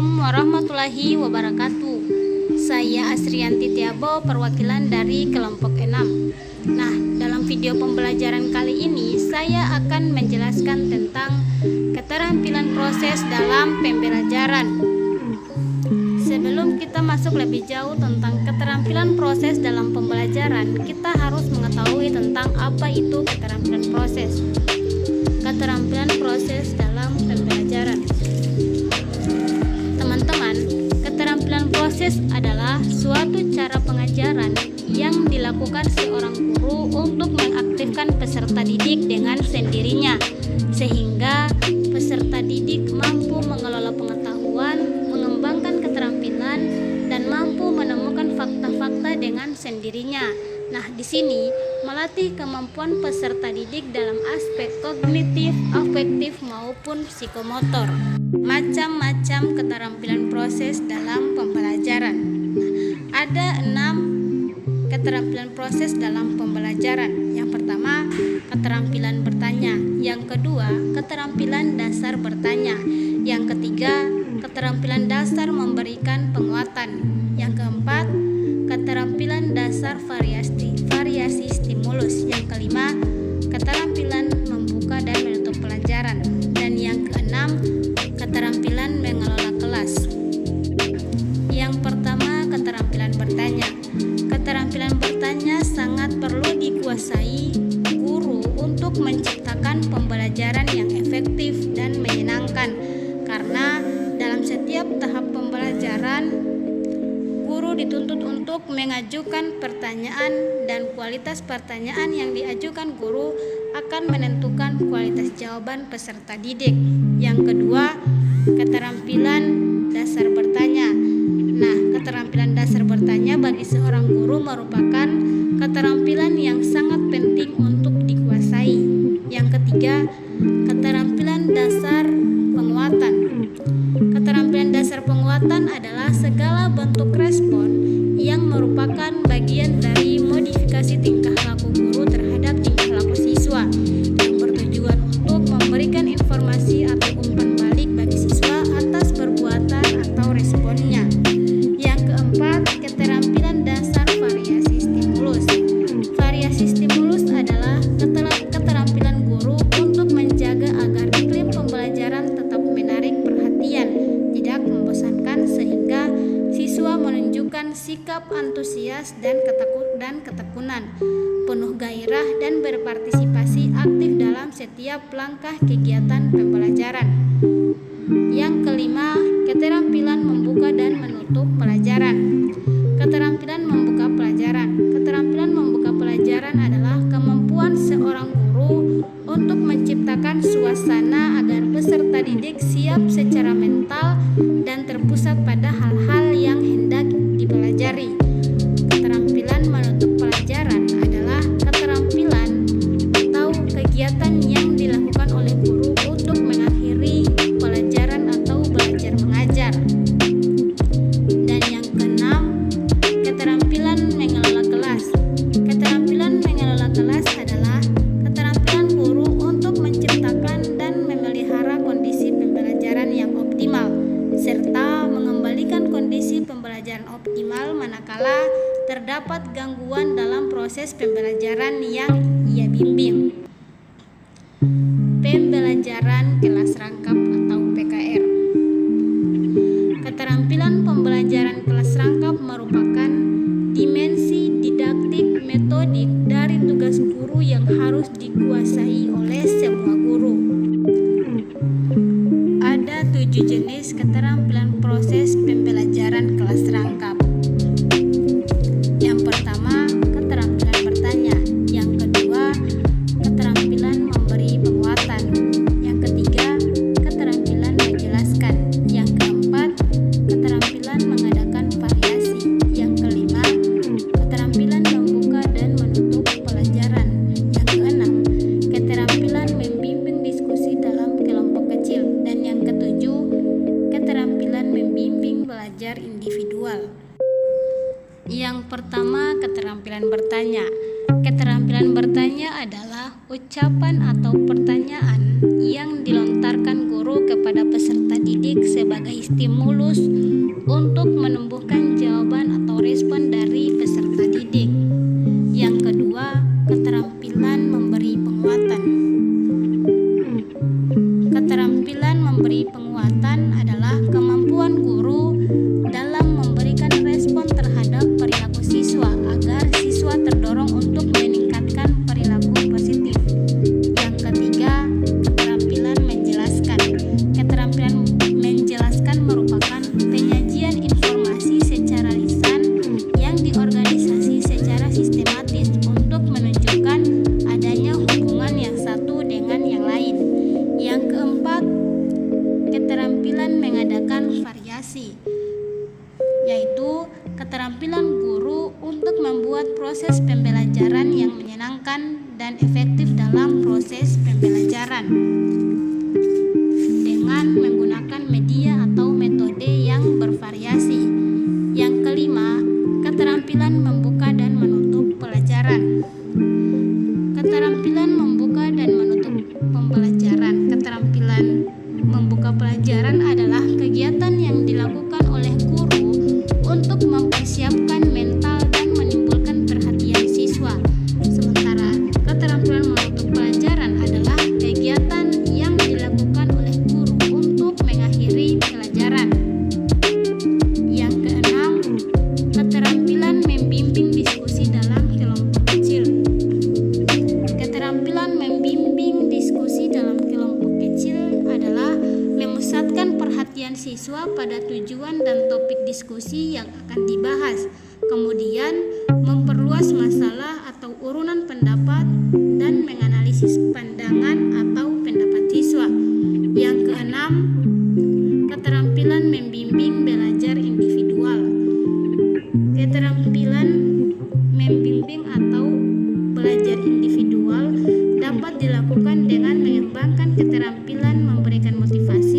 Assalamualaikum warahmatullahi wabarakatuh. Saya Asrianti Tiabo, perwakilan dari kelompok 6. Nah, dalam video pembelajaran kali ini saya akan menjelaskan tentang keterampilan proses dalam pembelajaran. Sebelum kita masuk lebih jauh tentang keterampilan proses dalam pembelajaran, kita harus mengetahui tentang apa itu keterampilan proses. Keterampilan proses dalam pembelajaran. Teman-teman, keterampilan proses adalah suatu cara pengajaran yang dilakukan seorang guru untuk mengaktifkan peserta didik dengan sendirinya, sehingga peserta didik mampu mengelola pengetahuan, mengembangkan keterampilan, dan mampu menemukan fakta-fakta dengan sendirinya. Nah, di sini melatih kemampuan peserta didik dalam aspek kognitif, afektif maupun psikomotor. Macam-macam keterampilan proses dalam pembelajaran. Ada 6 keterampilan proses dalam pembelajaran. Yang pertama, keterampilan bertanya. Yang kedua, keterampilan dasar bertanya. Yang ketiga, keterampilan dasar memberikan penguatan. Yang keempat, keterampilan dasar variasi stimulus. Yang kelima, keterampilan membuka dan menutup pelajaran. Dan yang keenam, keterampilan mengelola kelas. Yang pertama, keterampilan bertanya. Keterampilan bertanya sangat perlu dikuasai guru untuk menciptakan pembelajaran yang efektif dan menyenangkan, karena dalam setiap tahap pembelajaran guru dituntut untuk mengajukan pertanyaan, dan kualitas pertanyaan yang diajukan guru akan menentukan kualitas jawaban peserta didik. Yang kedua, keterampilan dasar bertanya. Nah, keterampilan dasar bertanya bagi seorang guru merupakan keterampilan yang sangat penting untuk dikuasai. Yang ketiga, keterampilan dasar penguatan. Keterampilan dasar penguatan adalah segala bentuk respon yang merupakan bagian dari modifikasi tingkah laku guru terhadap tingkah laku siswa, yang bertujuan untuk memberikan informasi atau umpan balik bagi siswa atas perbuatan atau responnya. Yang keempat, keterampilan dasar variasi stimulus. Variasi stimulus adalah keterampilan guru untuk menjaga agar iklim pembelajaran tetap menarik perhatian, tidak membosankan, sehingga siswa menunjukkan sikap antusias dan ketekunan, penuh gairah dan berpartisipasi aktif dalam setiap langkah kegiatan pembelajaran. Yang kelima, keterampilan membuka dan menutup pelajaran. Keterampilan membuka pelajaran. Keterampilan membuka pelajaran adalah kemampuan seorang guru untuk menciptakan suasana agar peserta didik siap secara mental dan terpusat pada hal-hal yang hendak dipelajari. Keterampilan menutup pelajaran adalah keterampilan atau kegiatan yang dilakukan oleh guru untuk mengakhiri pelajaran atau belajar mengajar. Dan yang keenam, keterampilan mengelola kelas. Keterampilan mengelola kelas adalah keterampilan guru untuk menciptakan dan memelihara kondisi pembelajaran yang optimal, serta mengembalikan kondisi pembelajaran optimal manakala terdapat gangguan dalam proses pembelajaran yang ia bimbing. Pembelajaran kelas rangkap atau PKR. Keterampilan pembelajaran kelas rangkap merupakan dimensi didaktik metodik dari tugas guru yang harus dikuasai oleh semua guru. Ada 7 jenis keterampilan proses pembelajaran kelas rangkap. Yang pertama, keterampilan bertanya. Yang kedua, keterampilan memberi penguatan. Yang ketiga, keterampilan menjelaskan. Yang keempat, keterampilan mengadakan variasi. Yang kelima, keterampilan membuka dan menutup pelajaran. Yang keenam, keterampilan membimbing diskusi dalam kelompok kecil. Dan yang ketujuh, keterampilan membimbing belajar individual. Yang pertama, keterampilan bertanya. Keterampilan Keterampilan bertanya adalah ucapan atau pertanyaan yang dilontarkan guru kepada peserta didik sebagai stimulus untuk menumbuhkan jawaban atau respon dari peserta didik. Yang kedua, keterampilan memberi penguatan. Keterampilan memberi penguatan adalah kemampuan guru dalam memberikan respon terhadap perilaku siswa agar siswa terdorong untuk meningkatkan perilaku positif. Yang ketiga, keterampilan menjelaskan. Keterampilan menjelaskan merupakan penyajian informasi secara lisan yang diorganisasi secara sistematis untuk menunjukkan adanya hubungan yang satu dengan yang lain. Yang keempat, keterampilan mengadakan variasi, yaitu keterampilan guru untuk membuat proses pembelajaran yang menyenangkan dan efektif dalam proses pembelajaran dengan menggunakan media atau metode yang bervariasi. Yang kelima, keterampilan membuka dan menutup pelajaran. Keterampilan membuka dan menutup pembelajaran. Keterampilan membuka pelajaran adalah kegiatan yang dilakukan oleh guru untuk mempersiapkan mental dan menimbulkan perhatian siswa. Sementara keterampilan menutup pelajaran adalah kegiatan yang dilakukan oleh guru untuk mengakhiri pelajaran. Yang keenam, keterampilan membimbing diskusi dalam kelompok kecil. Keterampilan membimbing diskusi dalam kelompok kecil adalah memusatkan perhatian siswa pada tujuan dan topik diskusi yang akan dibahas, kemudian memperluas masalah atau urunan pendapat dan menganalisis pandangan atau pendapat siswa. Yang keenam, keterampilan membimbing belajar individual. Keterampilan membimbing atau belajar individual dapat dilakukan dengan mengembangkan keterampilan memberikan motivasi